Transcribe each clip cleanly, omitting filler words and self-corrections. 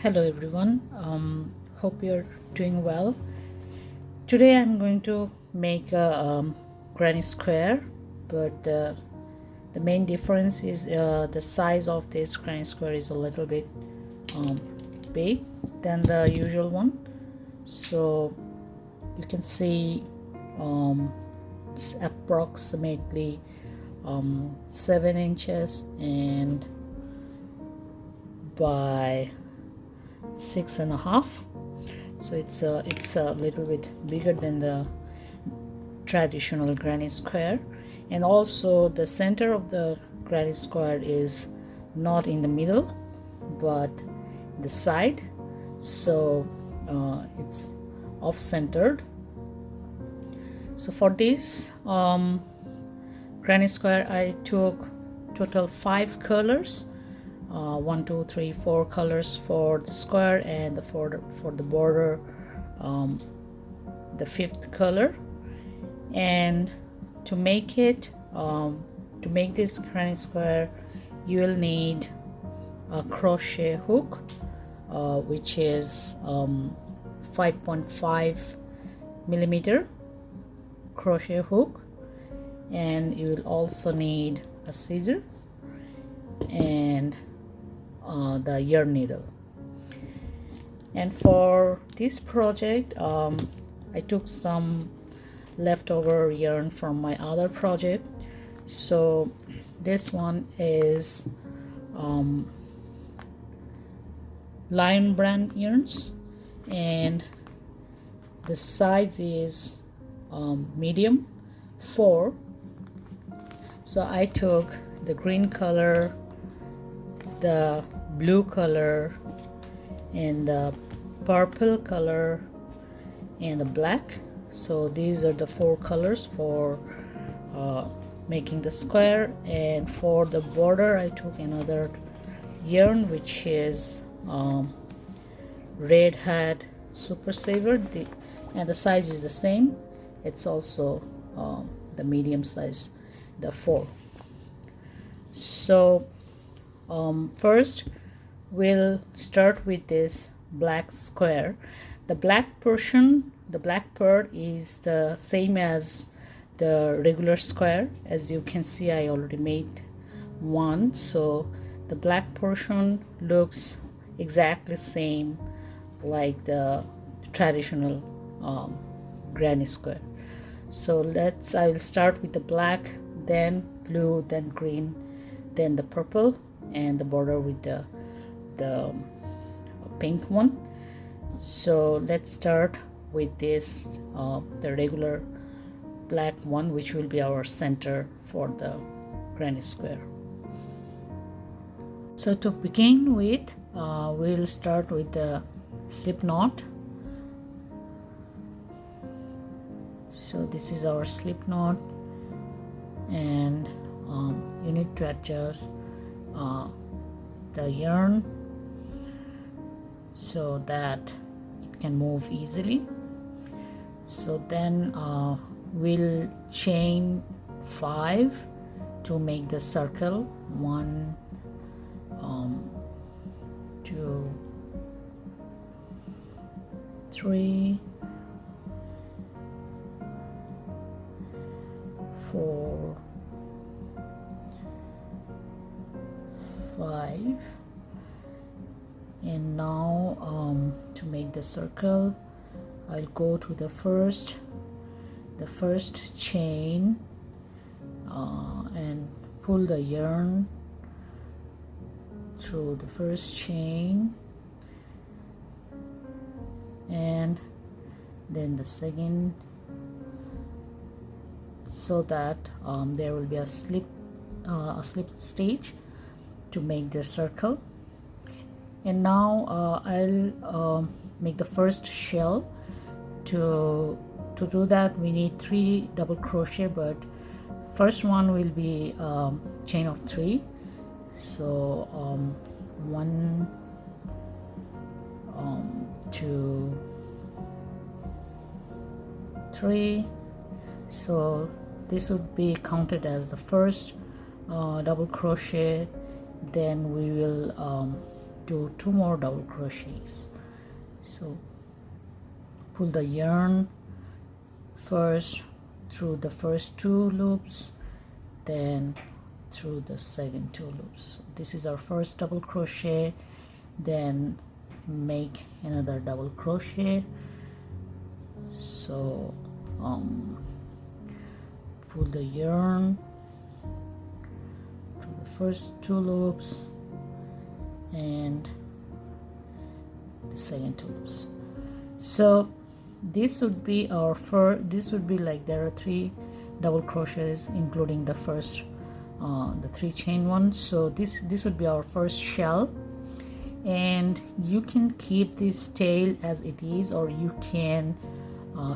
Hello everyone, hope you're doing well. Today I'm going to make a granny square, but the main difference is the size of this granny square is a little bit um, big than the usual one. So you can see it's approximately 7 inches and by 6.5, so it's a little bit bigger than the traditional granny square. And also the center of the granny square is not in the middle but the side, so it's off centered. So for this granny square I took total 5 colors, 1 2 3 4 colors for the square, and for the border the 5th color. And to make it to make this granny square you will need a crochet hook which is 5.5 millimeter crochet hook, and you will also need a scissor and the yarn needle. And for this project I took some leftover yarn from my other project. So this one is Lion brand yarns, and the size is medium 4. So I took the green color, the blue color, and the purple color, and the black. So these are the 4 colors for making the square. And for the border I took another yarn which is Red Hat Super Saver, and the size is the same. It's also the medium size, the 4. So first we'll start with this black square. The black portion, the black part is the same as the regular square. As you can see, I already made one, so the black portion looks exactly same like the traditional granny square. So I will start with the black, then blue, then green, then the purple, and the border with the pink one. So let's start with this the regular black one, which will be our center for the granny square. So to begin with we'll start with the slip knot. So this is our slip knot, and you need to adjust the yarn so that it can move easily. So then we'll chain 5 to make the circle. 1 2 3 4 5. And now to make the circle I'll go to the first chain and pull the yarn through the first chain, and then the second, so that there will be a slip stitch to make the circle. And now I'll make the first shell. To do that we need 3 double crochet, but first one will be chain of 3. So 1 2 3. So this would be counted as the first double crochet. Then we will do 2 more double crochets. So pull the yarn first through the first 2 loops, then through the second 2 loops. So this is our first double crochet, then make another double crochet. So pull the yarn through the first 2 loops and the second 2 loops. So this would be our first, this would be like there are 3 double crochets including the first the 3 chain ones. So this would be our first shell, and you can keep this tail as it is, or you can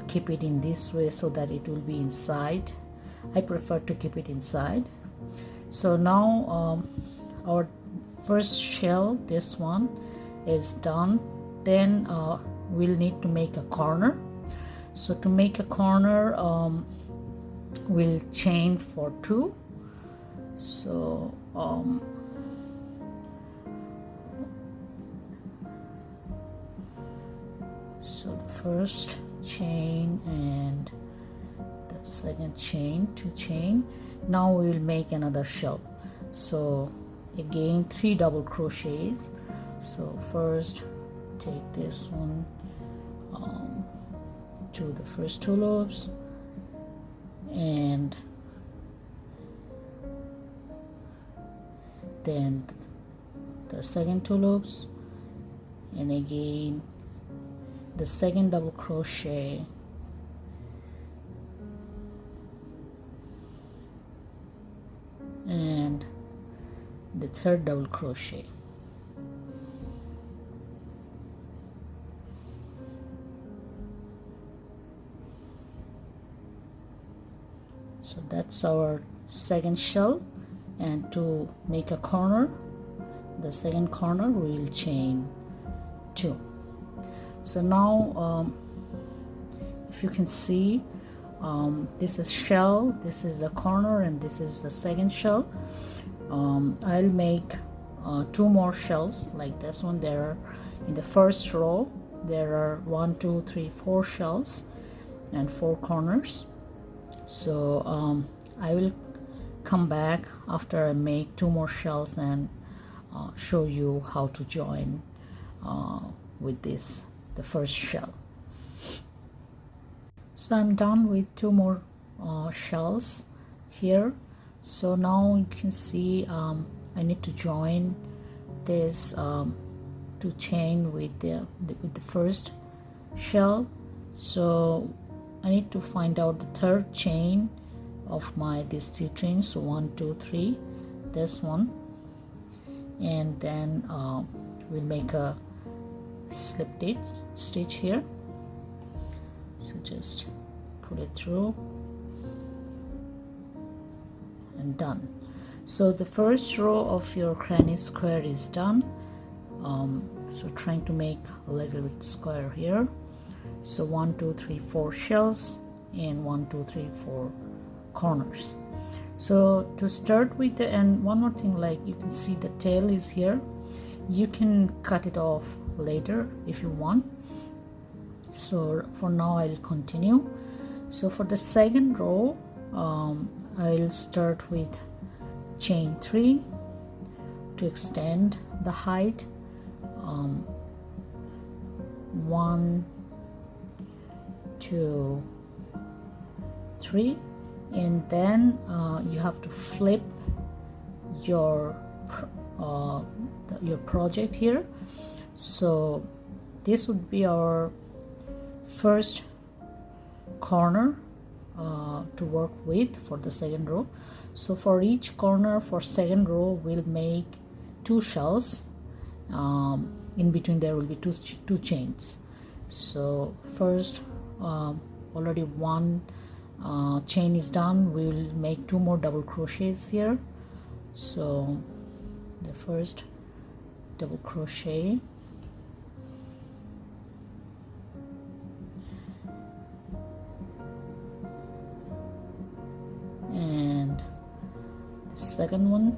keep it in this way so that it will be inside. I prefer to keep it inside. So now our first shell, this one, is done. Then we'll need to make a corner. So to make a corner, we'll chain for 2. So so the first chain and the second chain, 2 chain. Now we will make another shell. So again 3 double crochets. So first take this one to the first 2 loops, and then the second 2 loops, and again the second double crochet, and the third double crochet. So that's our second shell, and to make a corner, the second corner we'll chain 2. So now if you can see, this is shell, this is the corner, and this is the second shell. I'll make 2 more shells like this one. There are, in the first row there are 1 2 3 4 shells and 4 corners. So I will come back after I make 2 more shells and show you how to join with this, the first shell. So I'm done with 2 more shells here. So now you can see I need to join this to chain with the first shell. So I need to find out the third chain of my these 3 chains. So 1 2 3, this one, and then we'll make a slip stitch here. So just put it through and done. So the first row of your granny square is done. So trying to make a little bit square here. So 1 2 3 4 shells and 1 2 3 4 corners. So to start with the, and one more thing, like you can see the tail is here. You can cut it off later if you want. So for now I'll continue. So for the second row, I'll start with chain 3 to extend the height. 1 2 3, and then you have to flip your project here. So this would be our first corner to work with for the second row. So for each corner for second row we'll make 2 shells. In between there will be two chains. So first already 1 chain is done. We will make 2 more double crochets here. So the first double crochet, and the second one,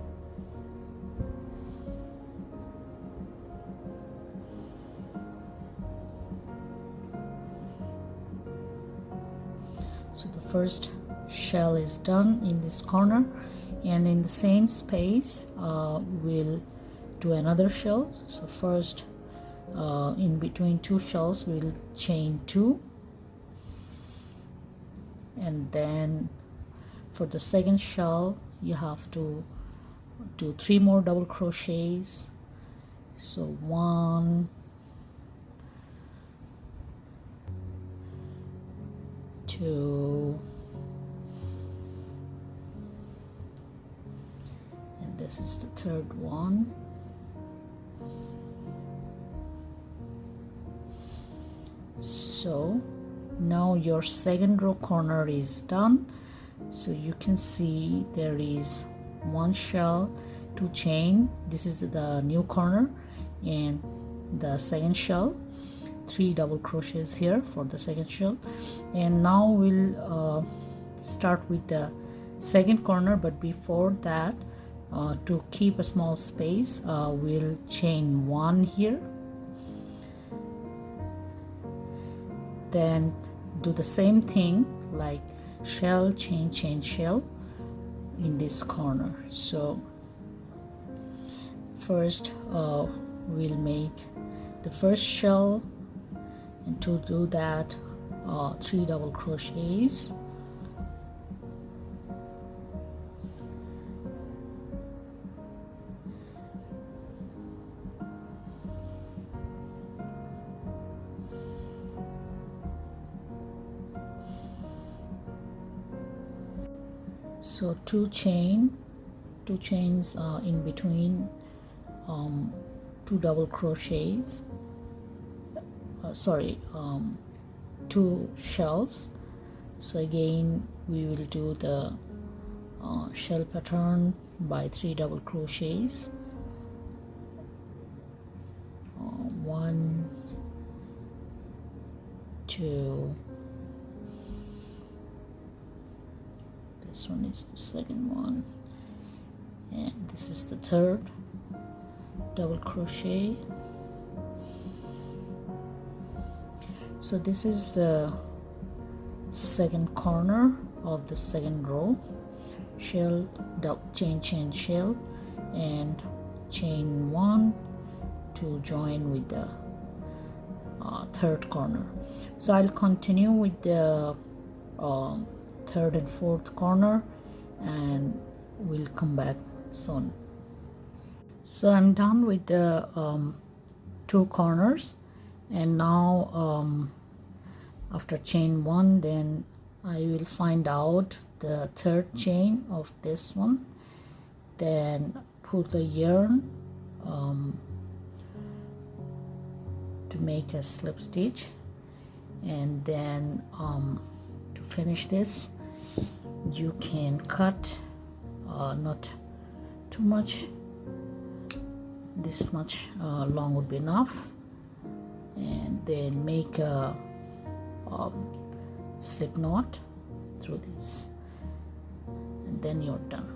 So the first shell is done in this corner, and in the same space we'll do another shell. So first in between two shells we'll chain 2, and then for the second shell you have to do 3 more double crochets. So 1, 2, and this is the third one. So now your second row corner is done. So you can see there is 1 shell, 2 chain, this is the new corner, and the second shell, 3 double crochets here for the second shell. And now we'll start with the second corner, but before that, to keep a small space, we'll chain 1 here, then do the same thing like shell, chain, chain, shell in this corner. So first we'll make the first shell, and to do that 3 double crochets, so 2 chains in between 2 double crochets, 2 shells. So again we will do the shell pattern by 3 double crochets, 1, 2, this one is the second one, and this is the third double crochet. So this is the second corner of the second row. Shell, chain, chain, shell, and chain 1 to join with the third corner. So I'll continue with the third and fourth corner, and we'll come back soon. So I'm done with the 2 corners, and now after chain 1, then I will find out the third chain of this one, then put the yarn to make a slip stitch, and then to finish this you can cut not too much, this much long would be enough, and then make a slip knot through this, and then you're done.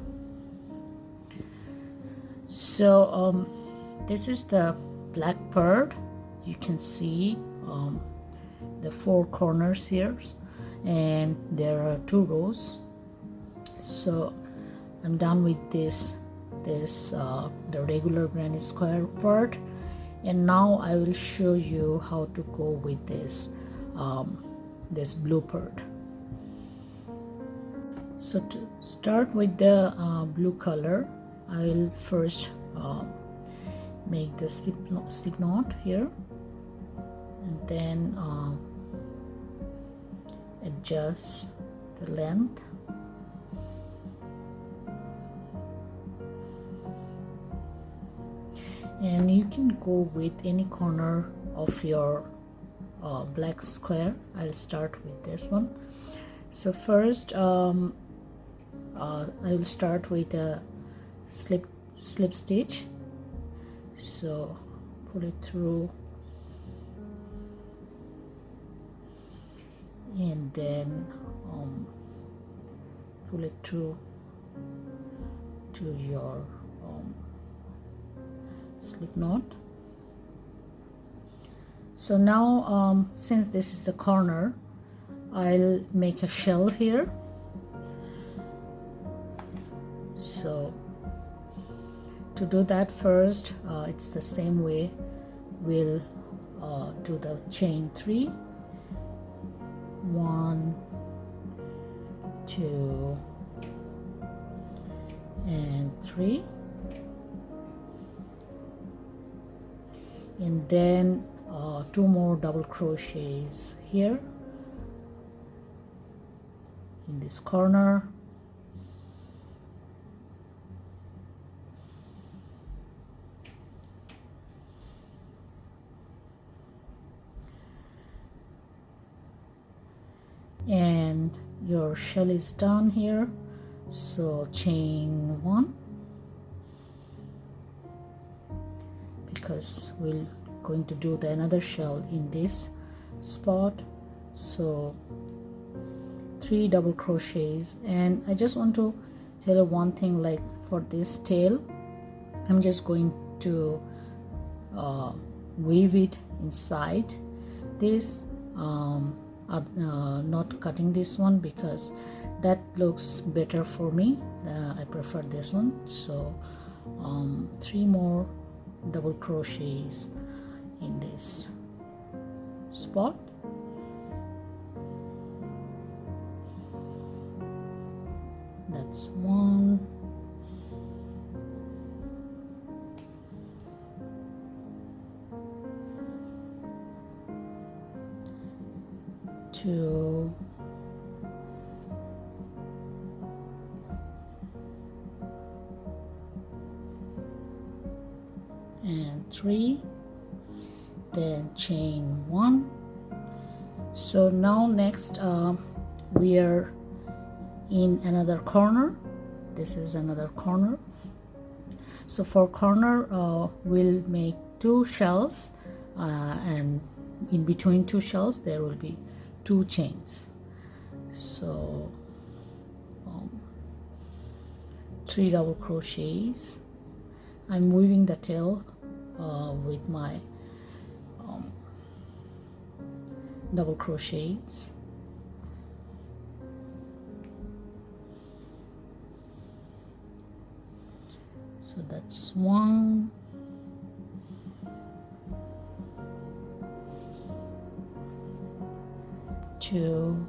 So this is the black part. You can see the 4 corners here, and there are 2 rows. So I'm done with this the regular granny square part, and now I will show you how to go with this this blue part. So to start with the blue color, I will first make the slip knot here, and then adjust the length, and you can go with any corner of your black square. I'll start with this one. So first I will start with a slip stitch. So pull it through, and then pull it through to your slip knot. So now since this is a corner, I'll make a shell here. So to do that, first it's the same way. We'll do the chain 3, 1, 2 and 3, and then 2 more double crochets here in this corner, and your shell is done here. So chain 1, because we're going to do the another shell in this spot. So 3 double crochets, and I just want to tell you one thing, like for this tail I'm just going to weave it inside this, not cutting this one because that looks better for me. I prefer this one. So 3 more double crochets in this spot. That's 1, 2, and 3, then chain 1. So now next we are in another corner. This is another corner. So for corner we'll make 2 shells, and in between 2 shells there will be 2 chains. So 3 double crochets. I'm weaving the tail with my double crochets. So that's 1, 2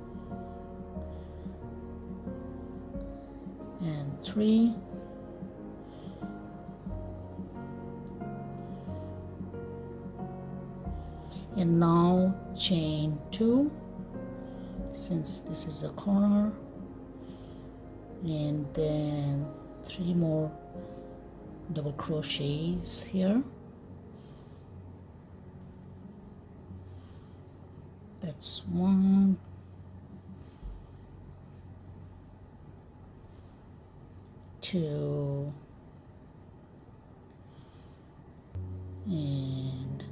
and 3, and now chain 2, since this is a corner, and then 3 more double crochets here. That's 1, 2 and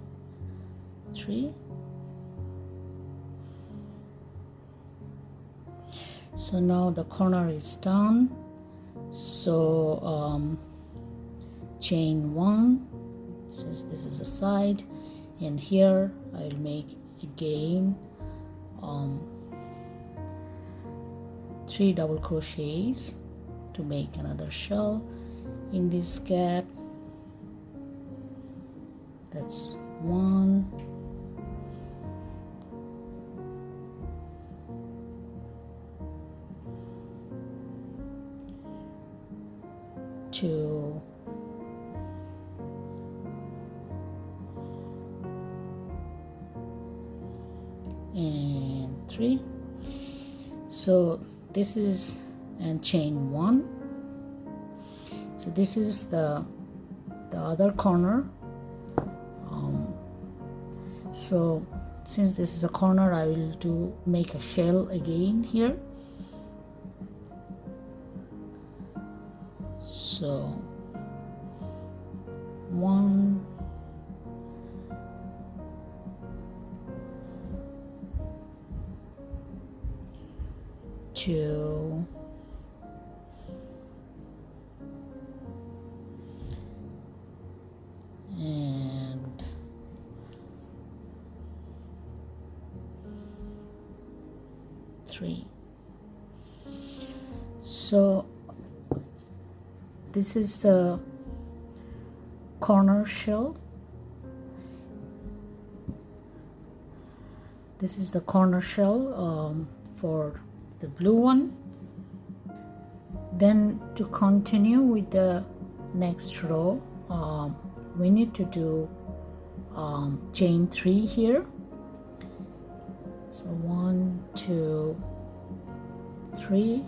3. So now the corner is done. So chain 1, since this is a side, and here I'll make again 3 double crochets to make another shell in this gap. That's 1, 2, and 3. So this is, and chain 1. So this is the other corner. So since this is a corner, I will make a shell again here. So 1, 2, and 3, 3. So this is the corner shell. This is the corner shell for the blue one. Then to continue with the next row, we need to do chain 3 here. So 1, 2, 3,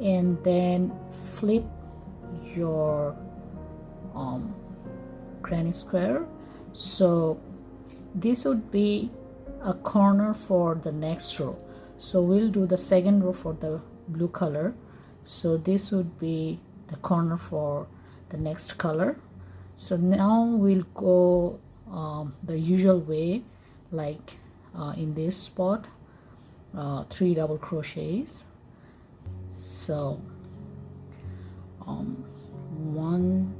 and then flip your granny square. So this would be a corner for the next row. So we'll do the second row for the blue color. So this would be the corner for the next color. So now we'll go the usual way, like in this spot, 3 double crochets. So 1,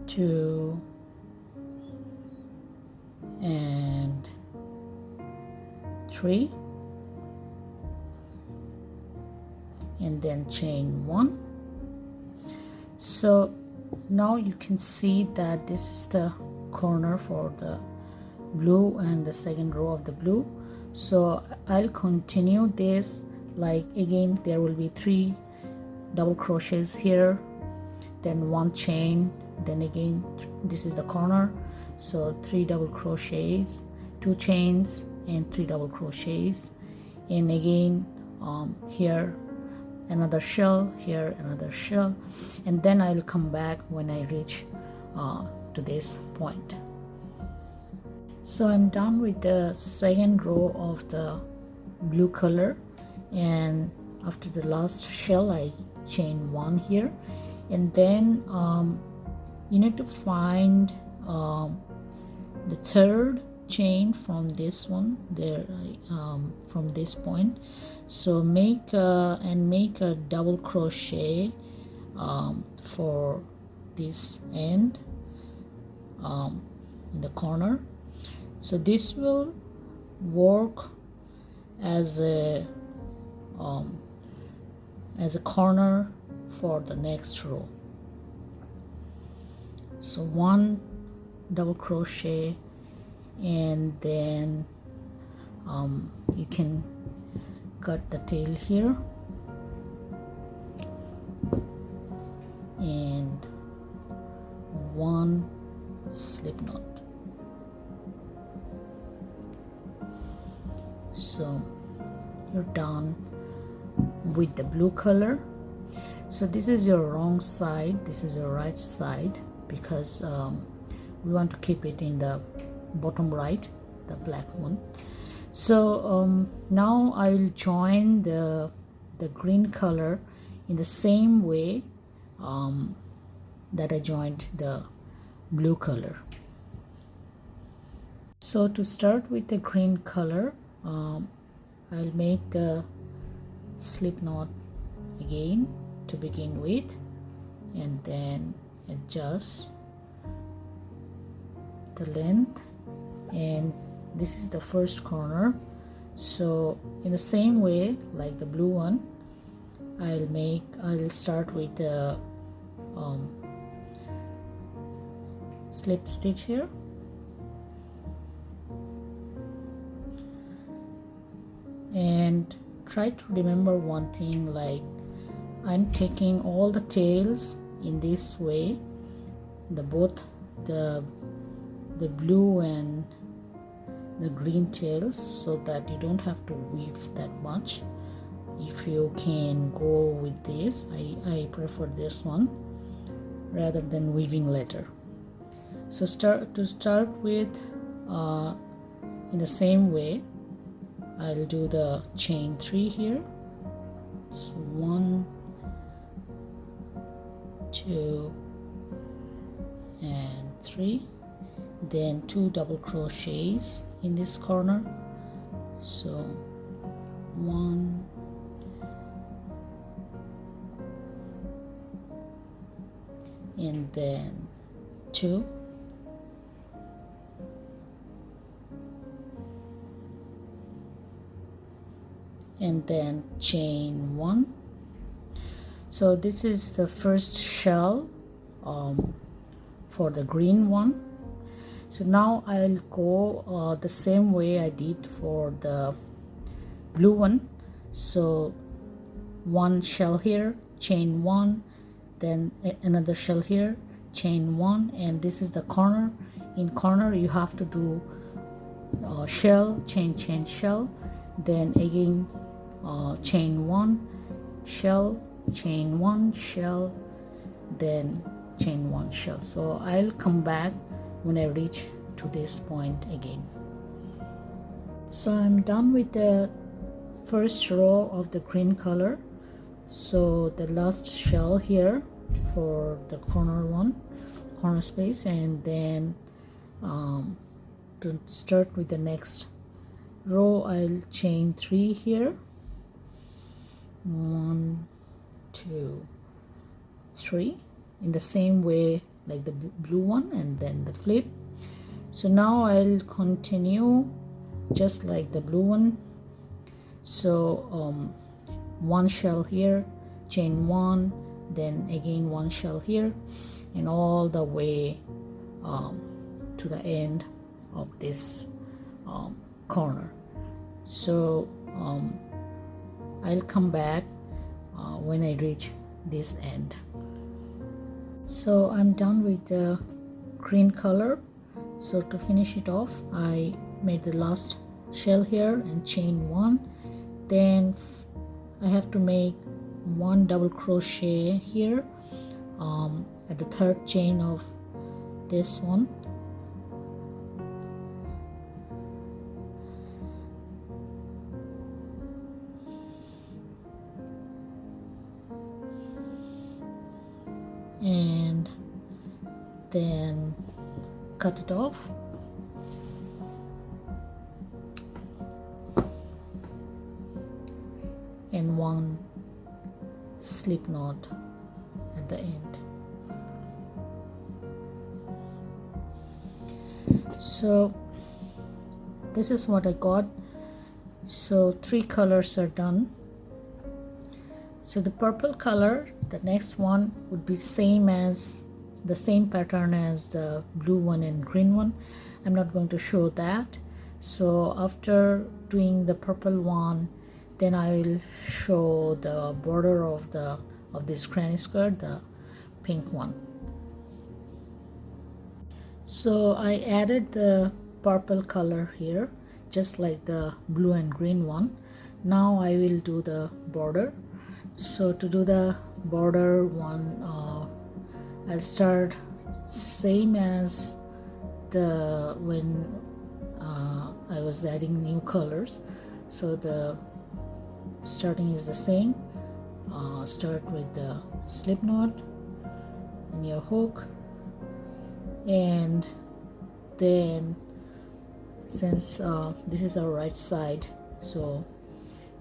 2, and 3, and then chain 1. So now you can see that this is the corner for the blue and the second row of the blue. So I'll continue this, like again there will be 3 double crochets here, then 1 chain, then again this is the corner, so 3 double crochets, 2 chains, and 3 double crochets, and again here another shell, here another shell, and then I'll come back when I reach to this point. So I'm done with the second row of the blue color, and after the last shell I chain 1 here, and then you need to find the third chain from this one there, from this point. So make a double crochet for this end in the corner. So this will work as a corner for the next row. So 1 double crochet, and then you can cut the tail here, and 1 slip knot. So you're done with the blue color. So this is your wrong side, this is your right side, because we want to keep it in the bottom right, the black one. So now I will join the green color in the same way that I joined the blue color. So to start with the green color, I'll make the slip knot again to begin with, and then adjust the length, and this is the first corner. So in the same way like the blue one, I'll start with the slip stitch here, and try to remember one thing, like I'm taking all the tails in this way, both the blue and the green tails, so that you don't have to weave that much. If you can go with this, I prefer this one rather than weaving later. So start with in the same way, I'll do the chain 3 here. So 1, 2, and 3, then 2 double crochets in this corner. So 1, and then 2, and then chain 1. So this is the first shell for the green one. So now I'll go the same way I did for the blue one. So one shell here, chain 1, then another shell here, chain 1, and this is the corner. In corner you have to do shell, chain, shell, then again chain 1, shell, chain 1, shell, then chain 1, shell. So I'll come back when I reach to this point again. So I'm done with the first row of the green color. So the last shell here for the corner space, and then to start with the next row I'll chain 3 here, 1, 2, 3, in the same way like the blue one, and then the flip. So now I'll continue just like the blue one. So one shell here, chain 1, then again one shell here, and all the way to the end of this corner. So I'll come back when I reach this end. So I'm done with the green color. So to finish it off, I made the last shell here and chain 1. Then I have to make 1 double crochet here at the third chain of this one. And then cut it off. And 1 slip knot at the end. So this is what I got. So 3 colors are done. So the purple color, the next one would be the same pattern as the blue one and green one. I'm not going to show that. So after doing the purple one, then I will show the border of this granny skirt, the pink one. So I added the purple color here, just like the blue and green one. Now I will do the border. So to do the border one, I'll start same as when I was adding new colors. So the starting is the same. Start with the slip knot and your hook, and then since this is our right side, so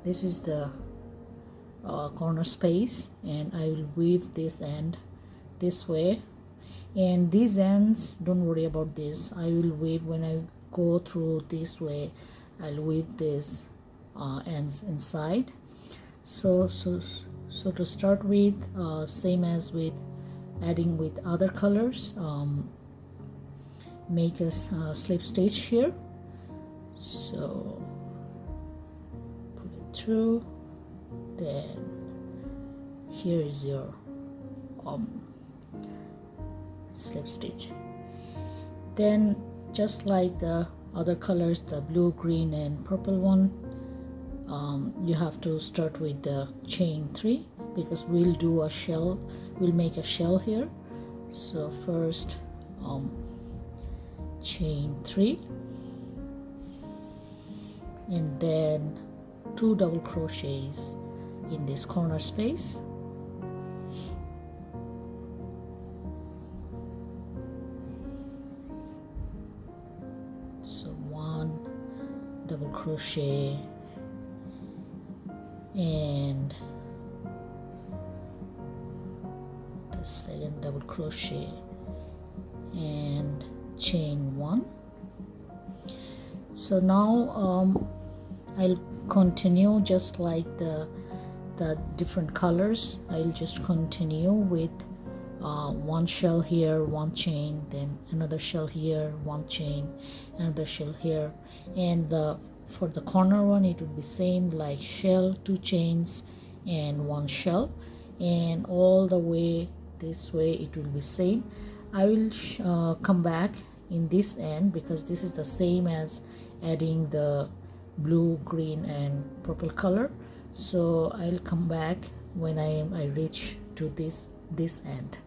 this is the corner space, and I will weave this end this way, and these ends, don't worry about this, I will weave when I go through this way. I'll weave this ends inside. So to start with, same as with adding with other colors, make a slip stitch here. So put it through, then here is your slip stitch. Then just like the other colors, the blue, green and purple one, you have to start with the chain 3, because we'll do a shell, we'll make a shell here. So first chain 3, and then 2 double crochets in this corner space. So 1 double crochet and the the second double crochet and chain 1. So now I'll continue just like the different colors. I'll just continue with one shell here, one chain, then another shell here, one chain, another shell here, and for the corner one it would be same, like shell, 2 chains and 1 shell, and all the way this way it will be same. I will come back in this end because this is the same as adding the blue, green and purple color. So I'll come back when I reach to this end.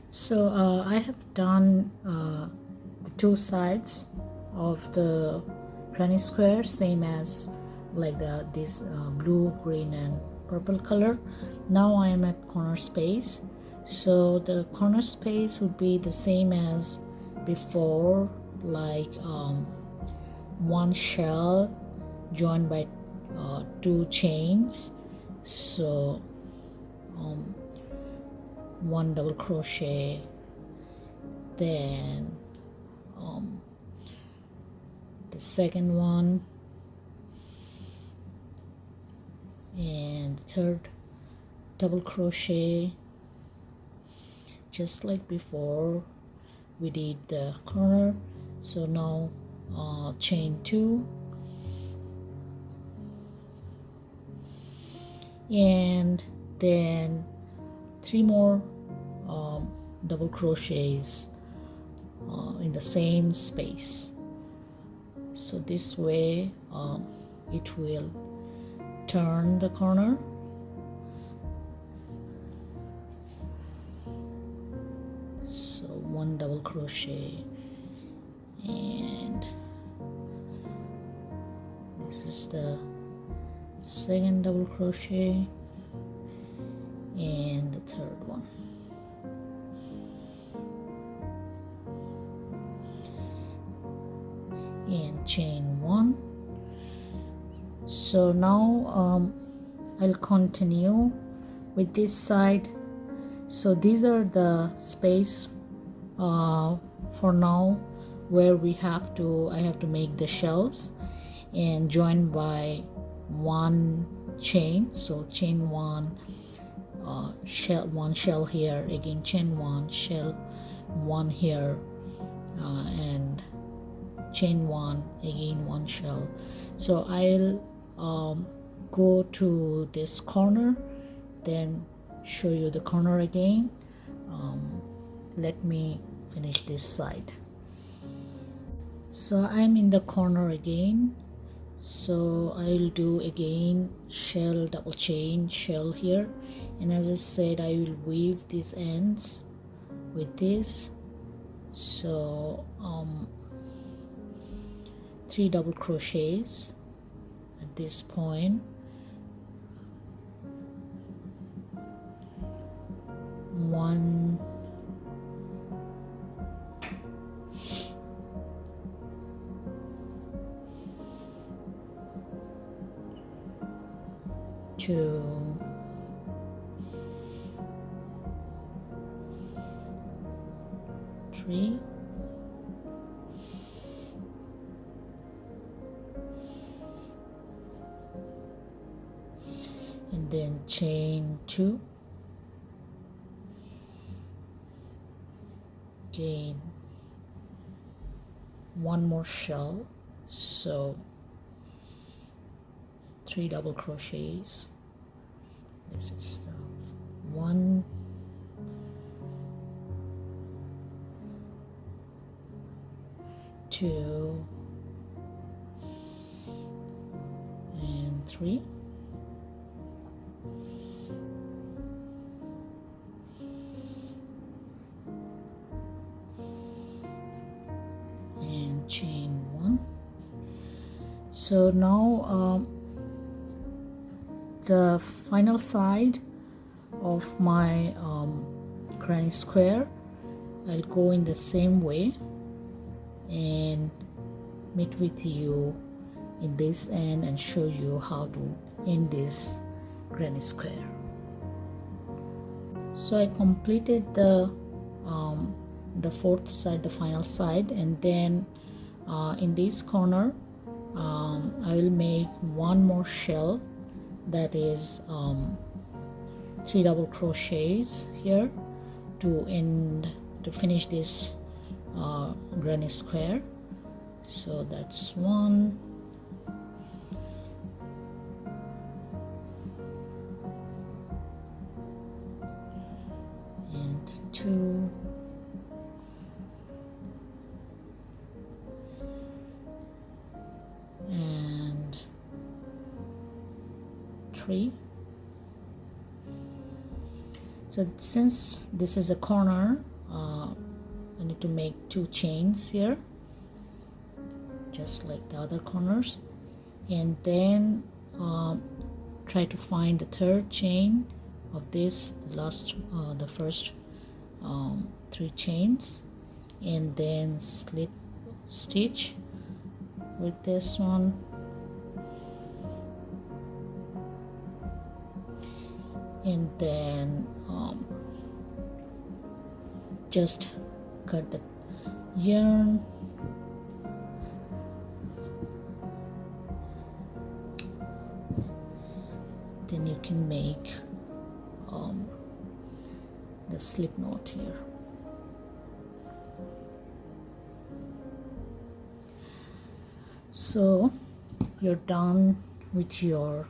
So I have done the 2 sides of the granny square, same as like this blue, green and purple color. Now I am at corner space, so the corner space would be the same as before, like 1 shell joined by 2 chains. So 1 double crochet, then the second one, and the third double crochet, just like before we did the corner. So now chain 2 and then 3 more double crochets in the same space. So this way it will turn the corner. So 1 double crochet, and this is the second double crochet and the third one. And chain 1. So now I'll continue with this side. So these are the space for now where I have to make the shells and join by 1 chain. So chain 1, shell 1 shell here, again chain 1, shell 1 here, and chain 1, again 1 shell. So I'll go to this corner, then show you the corner again. Let me finish this side. So I'm in the corner again, so I'll do again shell, double chain, shell here, and as I said, I will weave these ends with this. So 3 double crochets at this point, 1, 2, 3, and then chain 2, again 1 more shell, so 3 double crochets. This is the 1, 2, and 3. And chain 1. So now the final side of my granny square, I'll go in the same way and meet with you in this end and show you how to end this granny square. So I completed the fourth side, the final side, and then in this corner I will make one more shell, that is 3 double crochets here to finish this granny square. So that's 1, and 2, and 3. So since this is a corner, I need to make 2 chains here, just like the other corners, and then try to find the third chain of this, the first 3 chains, and then slip stitch with this one, and then just cut the yarn, then you can make the slip knot here. So you're done with your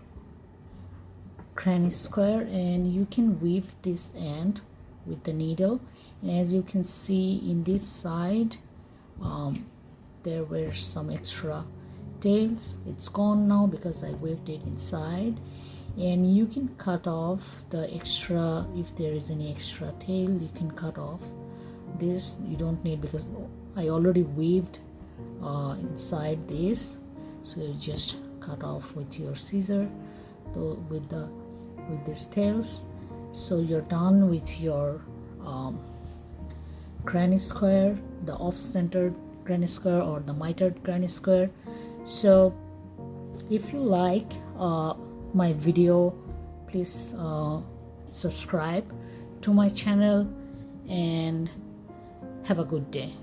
granny square, and you can weave this end with the needle. And as you can see in this side, there were some extra tails. It's gone now because I weaved it inside, and you can cut off the extra. If there is any extra tail, you can cut off. This you don't need because I already weaved inside this, so you just cut off with your scissor with these tails. So you're done with your granny square, the off-centered granny square or the mitered granny square. So if you like my video, please subscribe to my channel and have a good day.